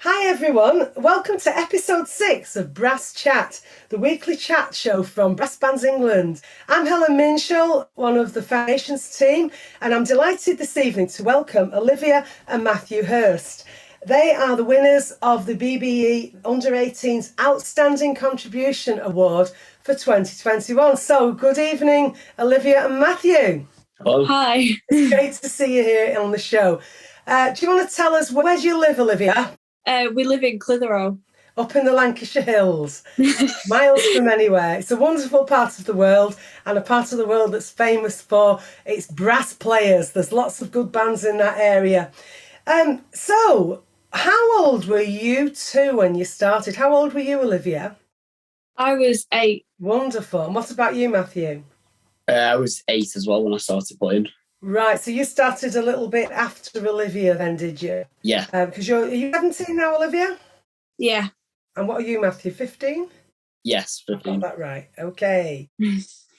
Hi everyone, welcome to episode 6 of Brass Chat, the weekly chat show from Brass Bands England. I'm Helen Minshall, one of the foundations team, and I'm delighted this evening to welcome Olivia and Matthew Hurst. They are the winners of the BBE Under-18's Outstanding Contribution Award for 2021. So good evening, Olivia and Matthew. Hello. Hi. It's great to see you here on the show. Do you want to tell us, where do you live, Olivia? We live in Clitheroe. Up in the Lancashire hills, miles from anywhere. It's a wonderful part of the world, and a part of the world that's famous for its brass players. There's lots of good bands in that area. So, how old were you two when you started? How old were you, Olivia? I was 8. Wonderful. And what about you, Matthew? I was 8 as well when I started playing. Right, so you started a little bit after Olivia then, did you? Yeah. Because are you 17 now, Olivia? Yeah. And what are you, Matthew, 15? Yes, 15. Got that right. Okay.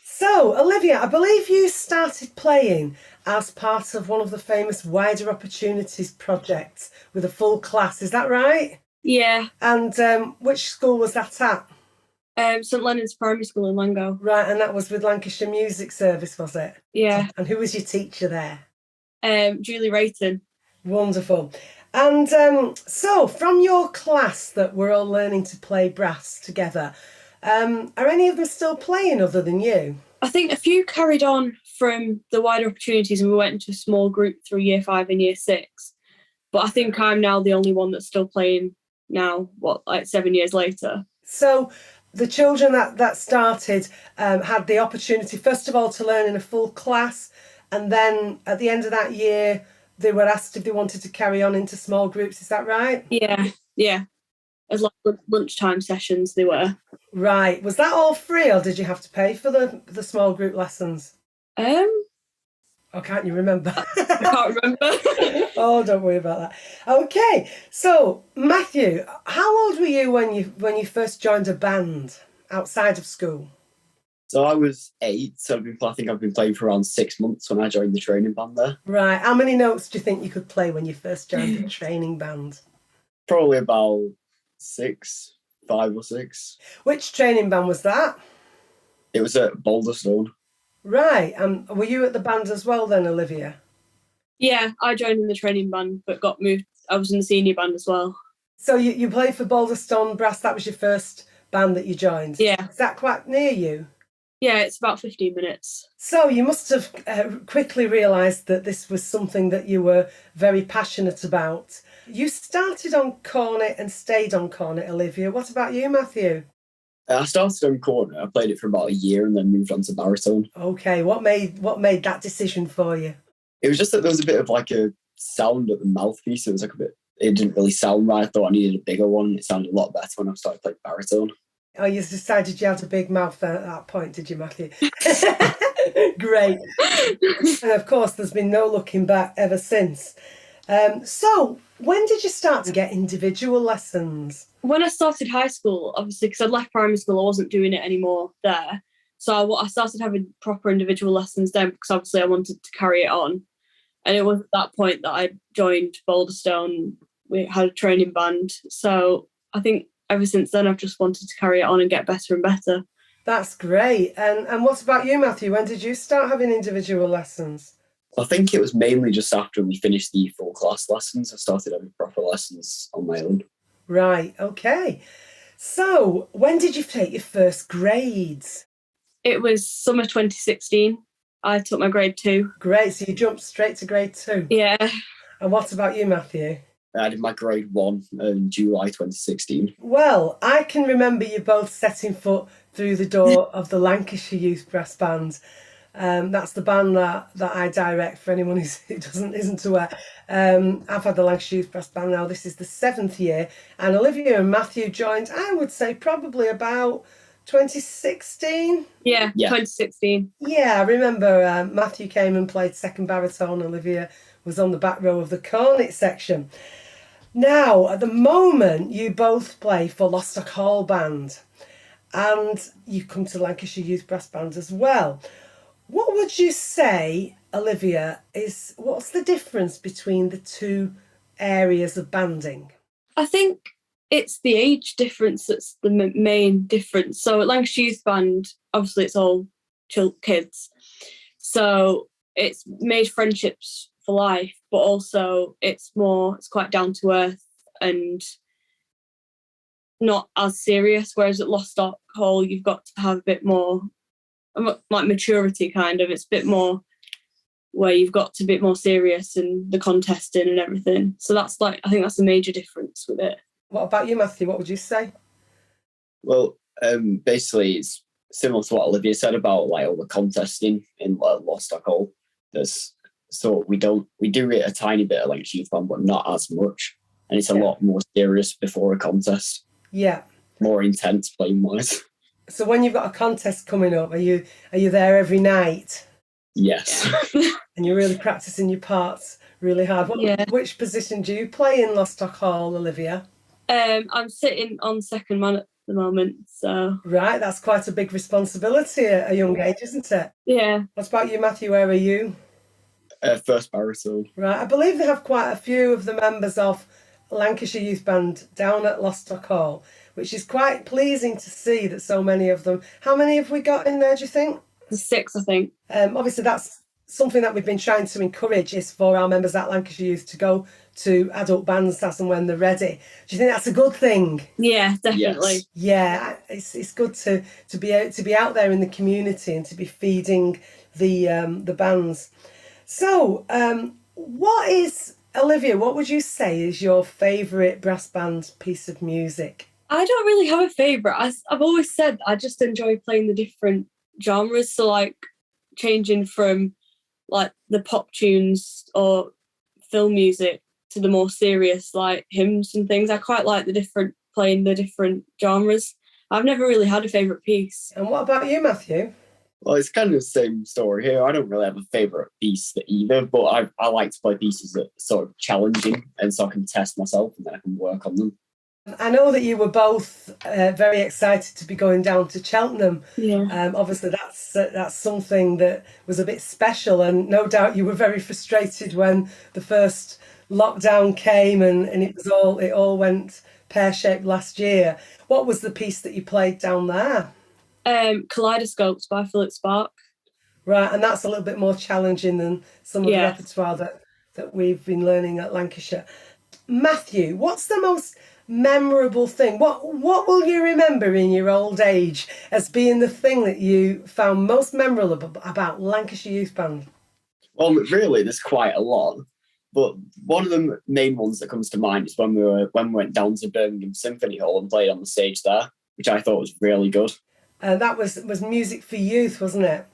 So, Olivia, I believe you started playing as part of one of the famous Wider Opportunities projects with a full class. Is that right? Yeah. And which school was that at? St Leonard's Primary School in Lango. Right, and that was with Lancashire Music Service, was it? Yeah. And who was your teacher there? Julie Rayton. Wonderful. And so, from your class that we're all learning to play brass together, are any of them still playing other than you? I think a few carried on from the Wider Opportunities and we went into a small group through Year 5 and Year 6. But I think I'm now the only one that's still playing now, 7 years later. So, the children that started had the opportunity, first of all, to learn in a full class, and then at the end of that year, they were asked if they wanted to carry on into small groups. Is that right? Yeah. As like lunchtime sessions they were. Right. Was that all free, or did you have to pay for the small group lessons? Or can't you remember? I can't remember. Oh, don't worry about that. Okay, so Matthew, how old were you when you first joined a band outside of school? So I was 8, so I think I've been playing for around 6 months when I joined the training band there. Right. How many notes do you think you could play when you first joined the training band? Probably about 5 or 6. Which training band was that? It was at Boulderstone. Right. Were you at the band as well then, Olivia? Yeah, I joined in the training band but got moved. I was in the senior band as well. So you played for Boulderstone Brass, that was your first band that you joined? Yeah. Is that quite near you? Yeah, it's about 15 minutes. So you must have quickly realised that this was something that you were very passionate about. You started on cornet and stayed on cornet, Olivia. What about you, Matthew? I started on cornet. I played it for about a year and then moved on to baritone. Okay, what made that decision for you? It was just that there was a bit of like a sound at the mouthpiece. It was like it didn't really sound right. I thought I needed a bigger one. It sounded a lot better when I started playing baritone. Oh, you decided you had a big mouth then at that point, did you, Matthew? Great. And of course, there's been no looking back ever since. So, when did you start to get individual lessons? When I started high school, obviously, because I'd left primary school, I wasn't doing it anymore there. So I started having proper individual lessons then because obviously I wanted to carry it on. And it was at that point that I joined Boulderstone. We had a training band. So I think ever since then, I've just wanted to carry it on and get better and better. That's great. And what about you, Matthew? When did you start having individual lessons? I think it was mainly just after we finished the full class lessons. I started having proper lessons on my own. Right, okay. So, when did you take your first grades? It was summer 2016. I took my grade 2. Great, so you jumped straight to grade 2? Yeah. And what about you, Matthew? I did my grade 1 in July 2016. Well, I can remember you both setting foot through the door of the Lancashire Youth Brass Band. That's the band that I direct for anyone who isn't aware. I've had the Lancashire Youth Brass Band now. This is the 7th year. And Olivia and Matthew joined, I would say, probably about 2016. Yeah, 2016. Yeah, I remember Matthew came and played second baritone. Olivia was on the back row of the cornet section. Now, at the moment, you both play for Loststockholm band, and you come to Lancashire Youth Brass Band as well. What would you say, Olivia, what's the difference between the two areas of banding? I think it's the age difference that's the main difference. So at Lancashire Youth Band, obviously it's all kids. So it's made friendships for life, but also it's quite down to earth and not as serious. Whereas at Loststockholm, you've got to have a bit more like maturity kind of. It's a bit more where you've got to be a bit more serious and the contesting and everything. So that's I think that's a major difference with it. What about you, Matthew? What would you say? Well, basically it's similar to what Olivia said about like all the contesting in Loststockholm. We do it a tiny bit at Lancashire Youth Band, but not as much. And it's a lot more serious before a contest. Yeah. More intense playing wise. So when you've got a contest coming up, are you there every night? Yes. And you're really practicing your parts really hard. Which position do you play in Loststockholm, Olivia? I'm sitting on second man at the moment, so... Right, that's quite a big responsibility at a young age, isn't it? Yeah. What about you, Matthew? Where are you? First baritone. Right, I believe they have quite a few of the members of Lancashire Youth Band down at Loststockholm, which is quite pleasing to see that so many of them... How many have we got in there, do you think? There's 6, I think. Obviously, that's something that we've been trying to encourage, is for our members at Lancashire Youth to go to adult bands as and when they're ready. Do you think that's a good thing? Yeah, definitely. Yes. Yeah, it's good to be out there in the community and to be feeding the bands. So, Olivia, what would you say is your favourite brass band piece of music? I don't really have a favourite. I've always said I just enjoy playing the different genres. So like changing from like the pop tunes or film music to the more serious like hymns and things. I quite like playing the different genres. I've never really had a favourite piece. And what about you, Matthew? Well, it's kind of the same story here. I don't really have a favourite piece either, but I like to play pieces that are sort of challenging, and so I can test myself and then I can work on them. I know that you were both very excited to be going down to Cheltenham. Yeah. Obviously, that's something that was a bit special, and no doubt you were very frustrated when the first lockdown came and it all went pear-shaped last year. What was the piece that you played down there? Kaleidoscopes by Philip Spark. Right, and that's a little bit more challenging than some of the repertoire that we've been learning at Lancashire. Matthew, what's the most memorable thing? What will you remember in your old age as being the thing that you found most memorable about Lancashire Youth Band? Well, really, there's quite a lot. But one of the main ones that comes to mind is when we went down to Birmingham Symphony Hall and played on the stage there, which I thought was really good. That was Music for Youth, wasn't it?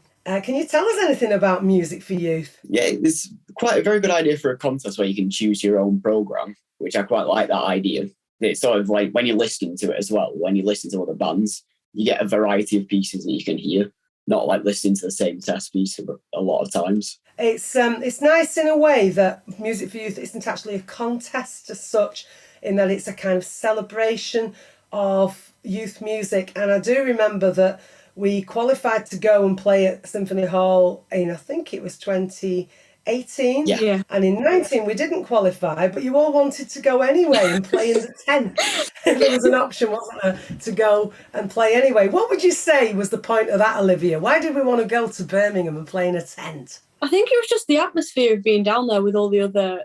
Can you tell us anything about Music for Youth? Yeah, it's quite a very good idea for a contest where you can choose your own programme, which I quite like that idea. It's sort of like when you're listening to it as well, when you listen to other bands, you get a variety of pieces that you can hear, not like listening to the same test piece a lot of times. It's nice in a way that Music for Youth isn't actually a contest as such, in that it's a kind of celebration of youth music. And I do remember that we qualified to go and play at Symphony Hall in, I think it was 2018. Yeah. And in 19 we didn't qualify, but you all wanted to go anyway and play in the tent. There was an option, wasn't there, to go and play anyway. What would you say was the point of that, Olivia? Why did we want to go to Birmingham and play in a tent? I think it was just the atmosphere of being down there with all the other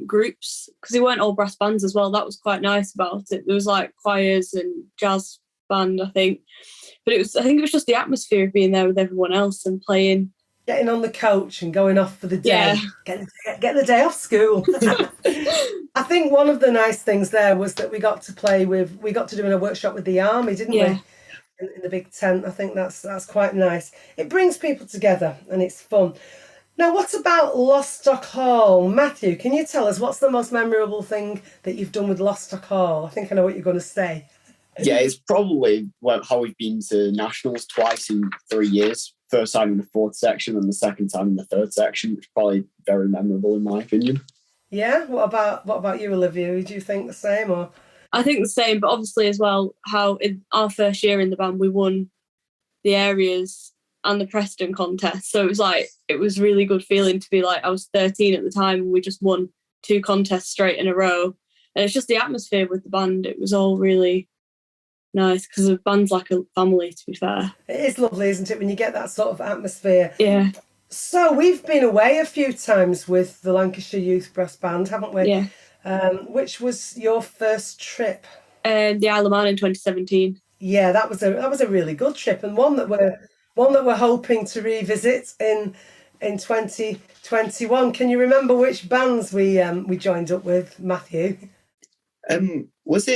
groups, because they weren't all brass bands as well. That was quite nice about it. There was like choirs and jazz band, I think. But I think it was just the atmosphere of being there with everyone else and playing. Getting on the coach and going off for the day. Yeah. Get the day off school. I think one of the nice things there was that we got to do a workshop with the army, didn't we? In the big tent. I think that's quite nice. It brings people together and it's fun. Now, what about Loststockholm? Matthew, can you tell us what's the most memorable thing that you've done with Loststockholm? I think I know what you're going to say. Yeah, it's probably how we've been to nationals twice in 3 years. First time in the fourth section and the second time in the third section, which is probably very memorable in my opinion. Yeah, what about you, Olivia? Do you think the same or? I think the same, but obviously as well, how in our first year in the band we won the areas and the Preston contest. So it was really good feeling to be like, I was 13 at the time and we just won 2 contests straight in a row. And it's just the atmosphere with the band. It was all really nice because the band's like a family, to be fair. It is lovely, isn't it, when you get that sort of atmosphere? Yeah. So we've been away a few times with the Lancashire Youth Brass Band, haven't we? Yeah. Which was your first trip? The Isle of Man in 2017. Yeah, that was a really good trip, and one that we're hoping to revisit in 2021. Can you remember which bands we joined up with, Matthew? It was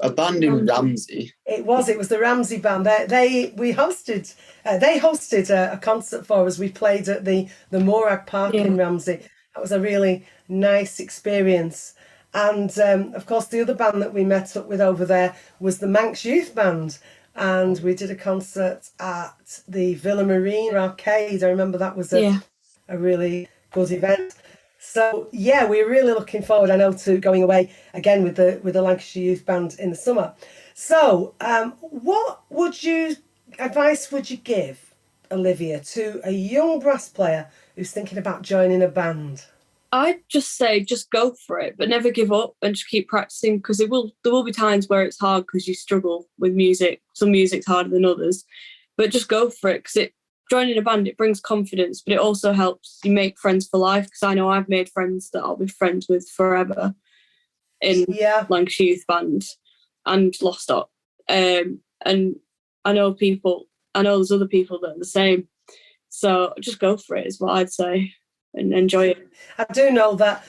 a band in Ramsey. It was the Ramsey band. They hosted a concert for us. We played at the Borac Park in Ramsey. That was a really nice experience. And of course, the other band that we met up with over there was the Manx Youth Band, and we did a concert at the Villa Marine Arcade. I remember that was a really good event. So yeah, we're really looking forward, I know, to going away again with the Lancashire Youth Band in the summer. So what advice would you give, Olivia, to a young brass player who's thinking about joining a band? I'd just say just go for it, but never give up and just keep practicing, because there will be times where it's hard because you struggle with music. Some music's harder than others, but just go for it, because joining a band, it brings confidence, but it also helps you make friends for life, because I know I've made friends that I'll be friends with forever in Lancashire Youth Band and Lostock. And I know there's other people that are the same. So just go for it is what I'd say, and enjoy it. I do know that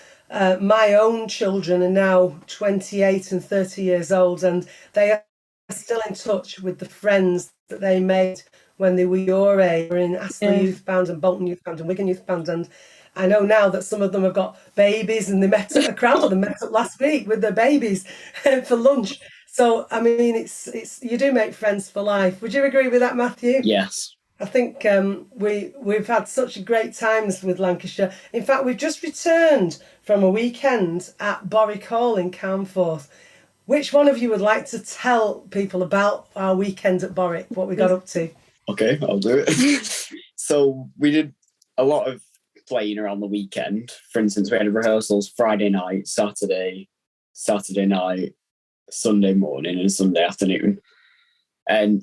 my own children are now 28 and 30 years old, and they are still in touch with the friends that they made when they were your age. Were in Astley Youth Band and Bolton Youth Band and Wigan Youth Band, and I know now that some of them have got babies, and they met at a crowd. They met up last week with their babies for lunch. So I mean, it's you do make friends for life. Would you agree with that, Matthew? Yes. I think we've had such great times with Lancashire. In fact, we've just returned from a weekend at Borac Hall in Carnforth. Which one of you would like to tell people about our weekend at Borac, what we got up to? Okay, I'll do it. So we did a lot of playing around the weekend. For instance, we had rehearsals Friday night, Saturday night, Sunday morning and Sunday afternoon. And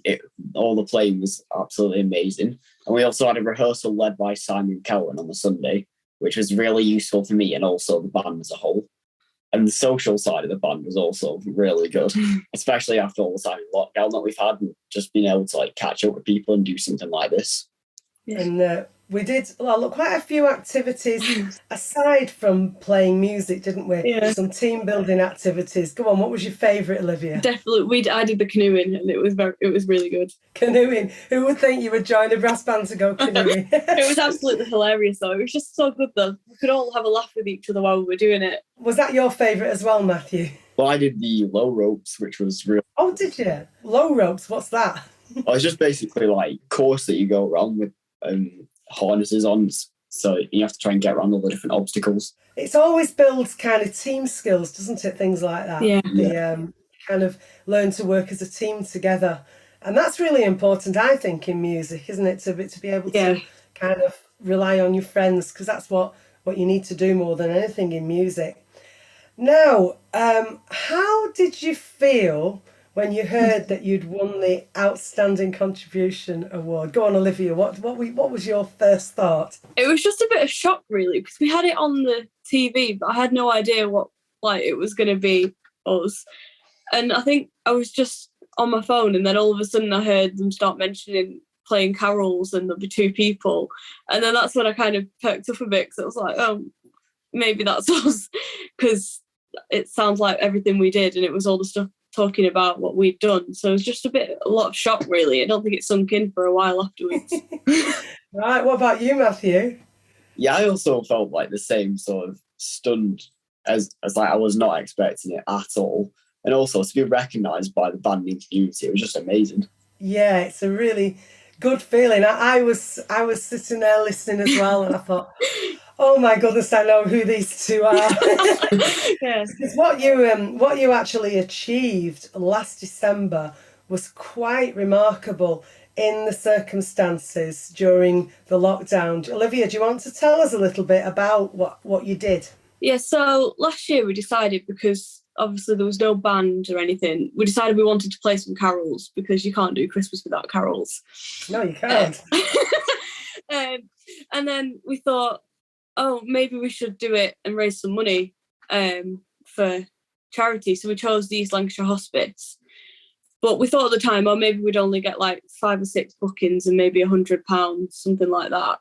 all the playing was absolutely amazing. And we also had a rehearsal led by Simon Cowan on the Sunday, which was really useful for me and also the band as a whole. And the social side of the band was also really good, especially after all the time in lockdown that we've had, and just being able to catch up with people and do something like this. And we did quite a few activities aside from playing music, didn't we? Yeah. Some team building activities. Go on, what was your favourite, Olivia? Definitely, I did the canoeing, and it was really good. Canoeing. Who would think you would join a brass band to go canoeing? It was absolutely hilarious, though. It was just so good, though. We could all have a laugh with each other while we were doing it. Was that your favourite as well, Matthew? Well, I did the low ropes, which was real. Oh, did you? Low ropes, what's that? Well, it's just basically course that you go around with harnesses on, so you have to try and get around all the different obstacles. It's always builds kind of team skills, doesn't it? Things like that. Yeah. Kind of learn to work as a team together, and that's really important, I think, in music, isn't it? To be able to kind of rely on your friends, because that's what you need to do more than anything in music. Now, how did you feel when you heard that you'd won the Outstanding Contribution Award? Go on, Olivia, what was your first thought? It was just a bit of shock, really, because we had it on the TV, but I had no idea what it was going to be us. And I think I was just on my phone, and then all of a sudden I heard them start mentioning playing carols and there'll be two people. And then that's when I kind of perked up a bit, because I was like, oh, maybe that's us, because it sounds like everything we did, and it was all the stuff talking about what we'd done. So it was just a lot of shock, really. I don't think it sunk in for a while afterwards. Right, what about you, Matthew? Yeah, I also felt the same sort of stunned as I was not expecting it at all. And also to be recognised by the banding community, it was just amazing. Yeah, it's a really good feeling. I was sitting there listening as well, and I thought, oh my goodness, I know who these two are. Yes. Because what you actually achieved last December was quite remarkable in the circumstances during the lockdown. Olivia, do you want to tell us a little bit about what you did? Yeah, so last year we decided, because obviously there was no band or anything, we decided we wanted to play some carols, because you can't do Christmas without carols. No, you can't. And then we thought, oh, maybe we should do it and raise some money for charity. So we chose the East Lancashire Hospice. But we thought at the time, oh, maybe we'd only get like 5 or 6 bookings and maybe £100, something like that.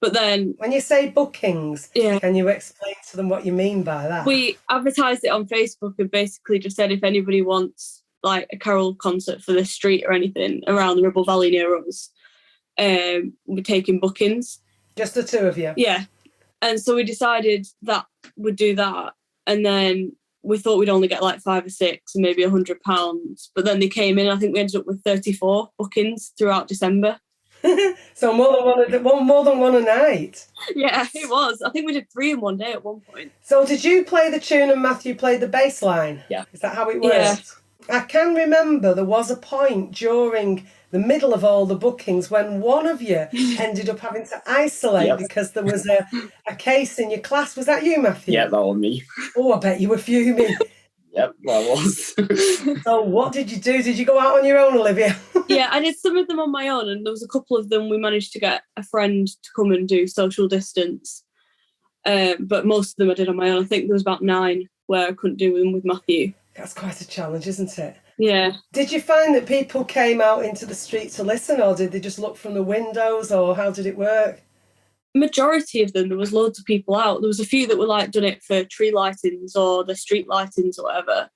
But then... When you say bookings, yeah, can you explain to them what you mean by that? We advertised it on Facebook and basically just said if anybody wants like a carol concert for the street or anything around the Ribble Valley near us, we're taking bookings. Just the two of you? Yeah. And so we decided that we'd do that. And then we thought we'd only get like 5 or 6 and maybe £100. But then they came in, I think we ended up with 34 bookings throughout December. So more than one a night. Yeah, it was. I think we did 3 in one day at one point. So did you play the tune and Matthew played the bass line? Yeah. Is that how it worked? Yeah. I can remember there was a point during the middle of all the bookings when one of you ended up having to isolate because there was a case in your class. Was that you, Matthew? Yeah, that was me. Oh, I bet you were fuming. Yep, that was. So what did you do? Did you go out on your own, Olivia? Yeah, I did some of them on my own, and there was a couple of them we managed to get a friend to come and do social distance. But most of them I did on my own. I think there was about 9 where I couldn't do them with Matthew. That's quite a challenge, isn't it? Yeah. Did you find that people came out into the street to listen, or did they just look from the windows, or how did it work? Majority of them, there was loads of people out. There was a few that were like done it for tree lightings or the street lightings or whatever,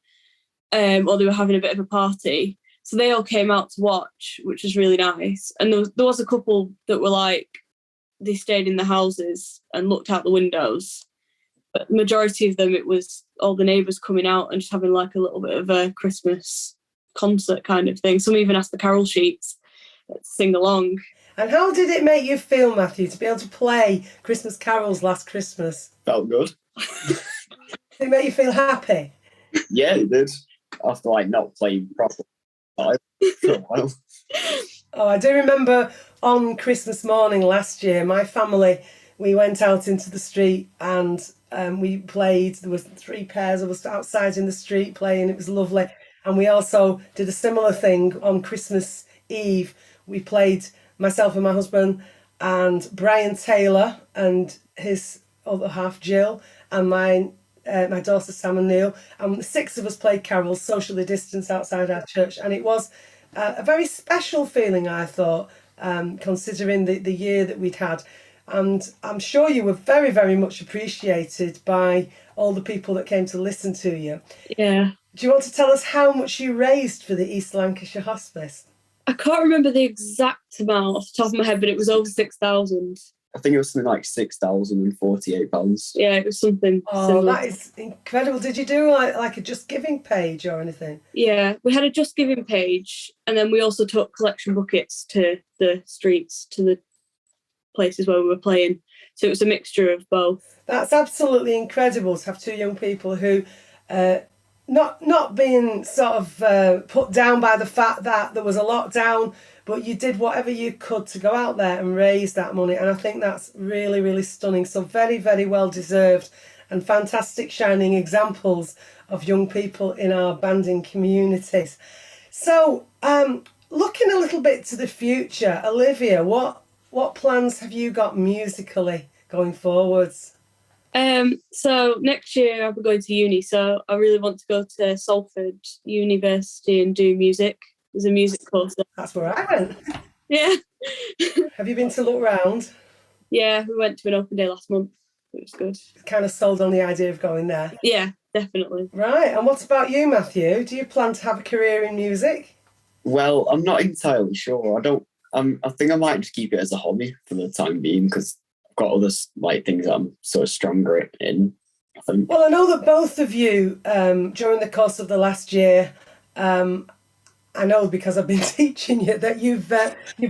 or they were having a bit of a party. So they all came out to watch, which was really nice. And there was a couple that were like, they stayed in the houses and looked out the windows. But the majority of them, it was all the neighbours coming out and just having like a little bit of a Christmas concert kind of thing. Some even asked the carol sheets to sing along. And how did it make you feel, Matthew, to be able to play Christmas carols last Christmas? Felt good. Did it make you feel happy? Yeah, it did. After like not playing properly for a while. Oh, I do remember on Christmas morning last year, my family, we went out into the street and we played. There was 3 pairs of us outside in the street playing. It was lovely. And we also did a similar thing on Christmas Eve. We played, myself and my husband and Brian Taylor and his other half Jill and my daughter Sam and Neil, and the 6 of us played carols socially distanced outside our church, and it was a very special feeling, I thought, considering the year that we'd had. And I'm sure you were very, very much appreciated by all the people that came to listen to you. Yeah. Do you want to tell us how much you raised for the East Lancashire Hospice? I can't remember the exact amount off the top of my head, but it was over 6,000. I think it was something like £6,048. Yeah, it was something similar. That is incredible. Did you do like a Just Giving page or anything? Yeah, we had a Just Giving page, and then we also took collection buckets to the streets, to the places where we were playing. So it was a mixture of both. That's absolutely incredible to have 2 young people who, not being sort of put down by the fact that there was a lockdown, but you did whatever you could to go out there and raise that money. And I think that's really, really stunning. So very, very well deserved, and fantastic shining examples of young people in our banding communities. So looking a little bit to the future, Olivia, what plans have you got musically going forwards? So next year I'll be going to uni, so I really want to go to Salford University and do music. There's a music course there. That's where I went. Yeah. Have you been to look round? Yeah, we went to an open day last month. It was good. Kind of sold on the idea of going there. Yeah, definitely. Right, and what about you, Matthew? Do you plan to have a career in music? Well, I'm not entirely sure. I think I might just keep it as a hobby for the time being, because I've got other like things that I'm sort of stronger in, I think. Well, I know that both of you, during the course of the last year, I know because I've been teaching you, that you've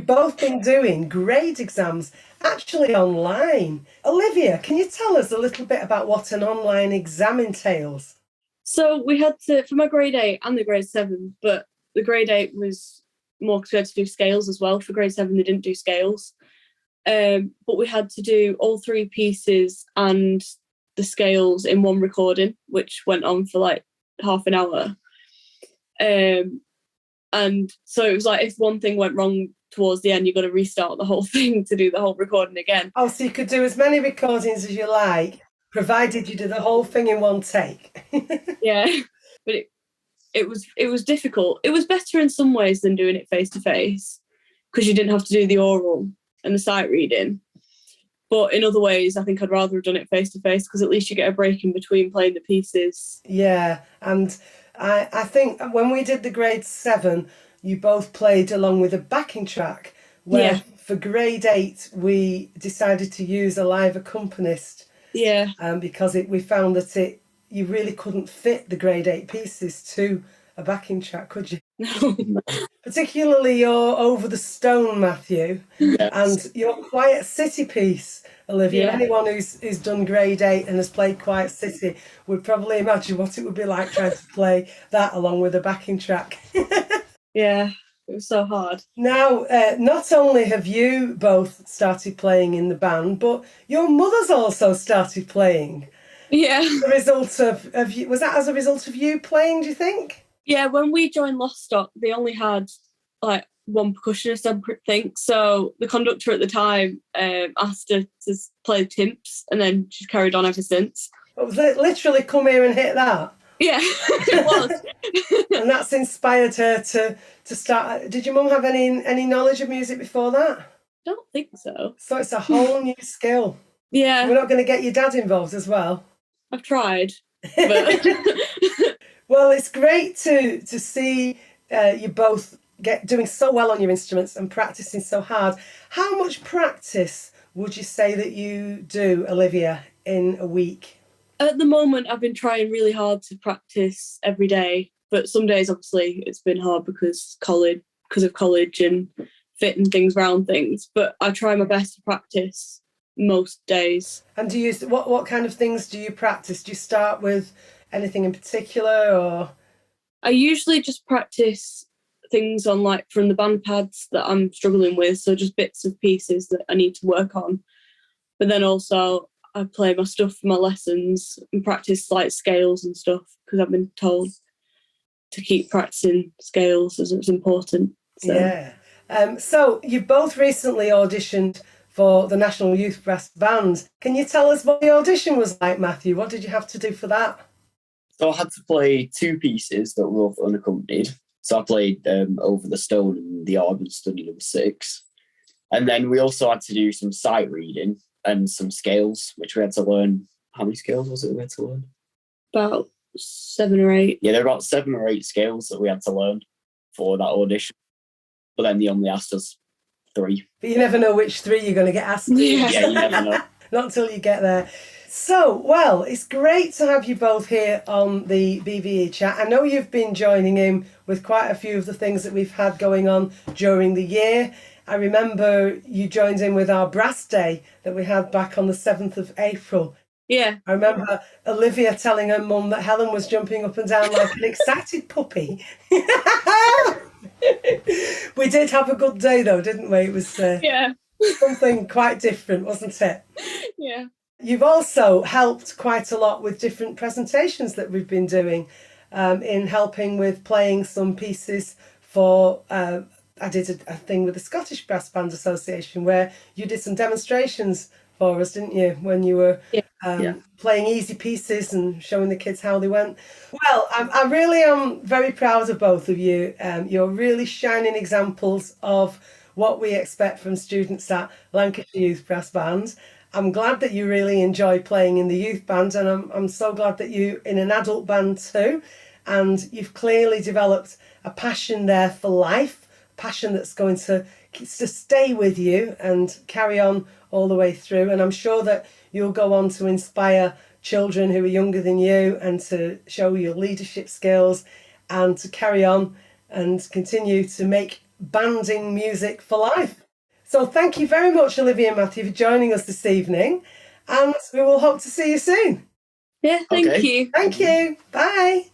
both been doing grade exams actually online. Olivia, can you tell us a little bit about what an online exam entails? So we had to, for my grade 8 and the grade 7, but the grade 8 was more because we had to do scales as well. For grade 7, they didn't do scales. But we had to do all 3 pieces and the scales in one recording, which went on for like half an hour. And so it was like, if one thing went wrong towards the end, you've got to restart the whole thing to do the whole recording again. Oh, so you could do as many recordings as you like, provided you did the whole thing in one take. Yeah, but it was difficult. It was better in some ways than doing it face to face, because you didn't have to do the oral and the sight reading. But in other ways, I think I'd rather have done it face to face, because at least you get a break in between playing the pieces. Yeah, and I think when we did the grade 7, you both played along with a backing track, where for grade 8 we decided to use a live accompanist. Yeah. Because we found that you really couldn't fit the grade 8 pieces to a backing track, could you? No. Particularly your Over the Stone, Matthew, Yes. and your Quiet City piece, Olivia. Yeah. Anyone who's done grade 8 and has played Quiet City would probably imagine what it would be like trying to play that along with a backing track. Yeah, it was so hard. Now, not only have you both started playing in the band, but your mother's also started playing. Yeah. The result of you, was that as a result of you playing, do you think? Yeah, when we joined Lostock, they only had like one percussionist, I think. So the conductor at the time asked her to play timps, and then she's carried on ever since. But was it literally come here and hit that? Yeah, it was. And that's inspired her to start. Did your mum have any knowledge of music before that? I don't think so. So it's a whole new skill. Yeah. We're not going to get your dad involved as well. I've tried. But Well, it's great to see you both doing so well on your instruments and practicing so hard. How much practice would you say that you do, Olivia, in a week? at the moment, I've been trying really hard to practice every day. But some days, obviously, it's been hard because of college and fitting things around things. But I try my best to practice most days. And do you what kind of things do you practice? Do you start with anything in particular, or? I usually just practice things on from the band pads that I'm struggling with, so just bits of pieces that I need to work on. But then also I play my stuff for my lessons and practice scales and stuff, because I've been told to keep practicing scales as it's important. So. Yeah. So you both recently auditioned for the National Youth Brass Band. Can you tell us what the audition was like, Matthew? What did you have to do for that? So I had to play two pieces that were both unaccompanied. So I played Over the Stone and the Organ Study No. 6. And then we also had to do some sight reading and some scales, which we had to learn. How many scales was it we had to learn? About 7 or 8. Yeah, there were about 7 or 8 scales that we had to learn for that audition. But then they only asked us 3. But you never know which 3 you're going to get asked. Yeah. Yeah, you never know. Not until you get there. So, well, it's great to have you both here on the BBE chat. I know you've been joining in with quite a few of the things that we've had going on during the year. I remember you joined in with our brass day that we had back on the 7th of April. Yeah. I remember Olivia telling her mum that Helen was jumping up and down like an excited puppy. We did have a good day though, didn't we? It was something quite different, wasn't it? Yeah. You've also helped quite a lot with different presentations that we've been doing, in helping with playing some pieces for... I did a thing with the Scottish Brass Band Association where you did some demonstrations for us, didn't you, when you were playing easy pieces and showing the kids how they went. Well, I really am very proud of both of you. You're really shining examples of what we expect from students at Lancashire Youth Brass Band. I'm glad that you really enjoy playing in the youth band, and I'm so glad that you're in an adult band too. And you've clearly developed a passion there for life, passion that's going to stay with you and carry on all the way through. And I'm sure that you'll go on to inspire children who are younger than you and to show your leadership skills and to carry on and continue to make banding music for life. So thank you very much, Olivia and Matthew, for joining us this evening, and we will hope to see you soon. Yeah, thank Okay. you. Thank you. Bye.